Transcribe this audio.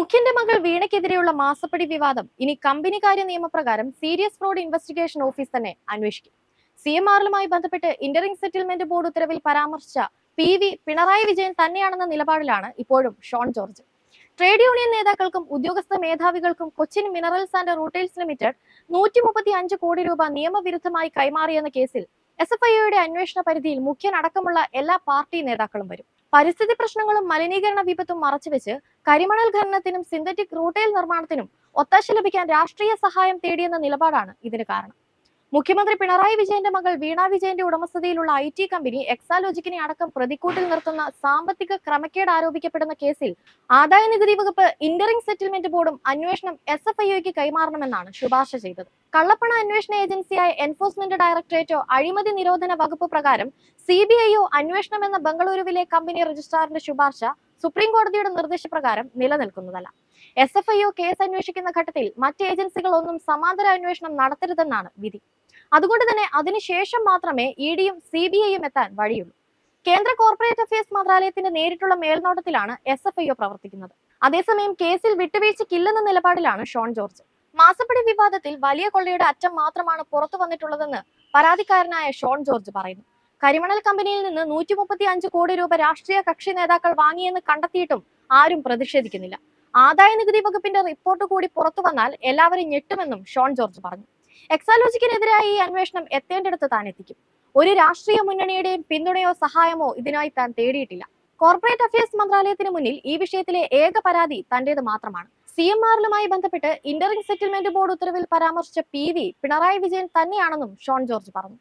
മുഖ്യന്റെ മകൾ വീണയ്ക്കെതിരെയുള്ള മാസപ്പടി വിവാദം ഇനി കമ്പനികാര്യ നിയമപ്രകാരം സീരിയസ് ഫ്രോഡ് ഇൻവെസ്റ്റിഗേഷൻ ഓഫീസ് തന്നെ അന്വേഷിക്കും. CMRലുമായി ബന്ധപ്പെട്ട് ഇന്ററിംഗ് സെറ്റിൽമെന്റ് ബോർഡ് ഉത്തരവിൽ പരാമർശിച്ച പിണറായി വിജയൻ തന്നെയാണെന്ന നിലപാടിലാണ് ഇപ്പോഴും ഷോൺ ജോർജ്. ട്രേഡ് യൂണിയൻ നേതാക്കൾക്കും ഉദ്യോഗസ്ഥ മേധാവികൾക്കും കൊച്ചിൻ മിനറൽസ് ആൻഡ് റൂട്ടെയിൽസ് ലിമിറ്റഡ് 135 കോടി രൂപ നിയമവിരുദ്ധമായി കൈമാറിയെന്ന കേസിൽ SFIOയുടെ അന്വേഷണ പരിധിയിൽ മുഖ്യനടക്കമുള്ള എല്ലാ പാർട്ടി നേതാക്കളും വരും. പരിസ്ഥിതി പ്രശ്നങ്ങളും മലിനീകരണ വിപത്തും മറച്ചുവെച്ച് കരിമണൽ ഖനനത്തിനും സിന്തറ്റിക് റൂട്ടെയിൽ നിർമ്മാണത്തിനും ഒത്താശ ലഭിക്കാൻ രാഷ്ട്രീയ സഹായം തേടിയെന്ന നിലപാടാണ് ഇതിന് കാരണം. മുഖ്യമന്ത്രി പിണറായി വിജയന്റെ മകൾ വീണ വിജയന്റെ ഉടമസ്ഥതയിലുള്ള IT കമ്പനി എക്സാലോജിക്കിനെ അടക്കം പ്രതിക്കൂട്ടിൽ നിർത്തുന്ന സാമ്പത്തിക ക്രമക്കേട് ആരോപിക്കപ്പെടുന്ന കേസിൽ ആദായനികുതി വകുപ്പ് ഇന്ററിംഗ് സെറ്റിൽമെന്റ് ബോർഡും അന്വേഷണം SFIOയ്ക്ക് കൈമാറണമെന്നാണ് ശുപാർശ ചെയ്തത്. കള്ളപ്പണ അന്വേഷണ ഏജൻസിയായ എൻഫോഴ്സ്മെന്റ് ഡയറക്ടറേറ്റോ അഴിമതി നിരോധന വകുപ്പ് പ്രകാരം CBIയോ അന്വേഷണമെന്ന ബംഗളൂരുവിലെ കമ്പനി രജിസ്ട്രാറിന്റെ ശുപാർശ സുപ്രീം കോടതിയുടെ നിർദ്ദേശപ്രകാരം നിലനിൽക്കുന്നതല്ല. SFIO കേസ് അന്വേഷിക്കുന്ന ഘട്ടത്തിൽ മറ്റ് ഏജൻസികളൊന്നും സമാന്തര അന്വേഷണം നടത്തരുതെന്നാണ് വിധി. അതുകൊണ്ട് തന്നെ അതിനുശേഷം മാത്രമേ EDയും CBIയും എത്താൻ വഴിയുള്ളൂ. കേന്ദ്ര കോർപ്പറേറ്റ് അഫയേഴ്സ് മന്ത്രാലയത്തിന്റെ നേരിട്ടുള്ള മേൽനോട്ടത്തിലാണ് SFIO പ്രവർത്തിക്കുന്നത്. അതേസമയം കേസിൽ വിട്ടുവീഴ്ചയ്ക്കില്ലെന്ന നിലപാടിലാണ് ഷോൺ ജോർജ്. മാസപ്പടി വിവാദത്തിൽ വലിയ കൊള്ളയുടെ അറ്റം മാത്രമാണ് പുറത്തു വന്നിട്ടുള്ളതെന്ന് പരാതിക്കാരനായ ഷോൺ ജോർജ് പറയുന്നു. കരിമണൽ കമ്പനിയിൽ നിന്ന് 135 കോടി രൂപ രാഷ്ട്രീയ കക്ഷി നേതാക്കൾ വാങ്ങിയെന്ന് കണ്ടെത്തിയിട്ടും ആരും പ്രതിഷേധിക്കുന്നില്ല. ആദായനികുതി വകുപ്പിന്റെ റിപ്പോർട്ട് കൂടി പുറത്തു വന്നാൽ എല്ലാവരും ഞെട്ടുമെന്നും ഷോൺ ജോർജ് പറഞ്ഞു. എക്സാലോജിക്കിനെതിരായ ഈ അന്വേഷണം എത്തേണ്ടിടത്ത് താൻ എത്തിക്കും. ഒരു രാഷ്ട്രീയ മുന്നണിയുടെയും പിന്തുണയോ സഹായമോ ഇതിനായി താൻ തേടിയിട്ടില്ല. കോർപ്പറേറ്റ് അഫയേഴ്സ് മന്ത്രാലയത്തിന് മുന്നിൽ ഈ വിഷയത്തിലെ ഏക പരാതി തന്റേത് മാത്രമാണ്. CMRലുമായി ബന്ധപ്പെട്ട് ഇന്ററിംഗ് സെറ്റിൽമെന്റ് ബോർഡ് ഉത്തരവിൽ പരാമർശിച്ച പിണറായി വിജയൻ തന്നെയാണെന്നും ഷോൺ ജോർജ് പറഞ്ഞു.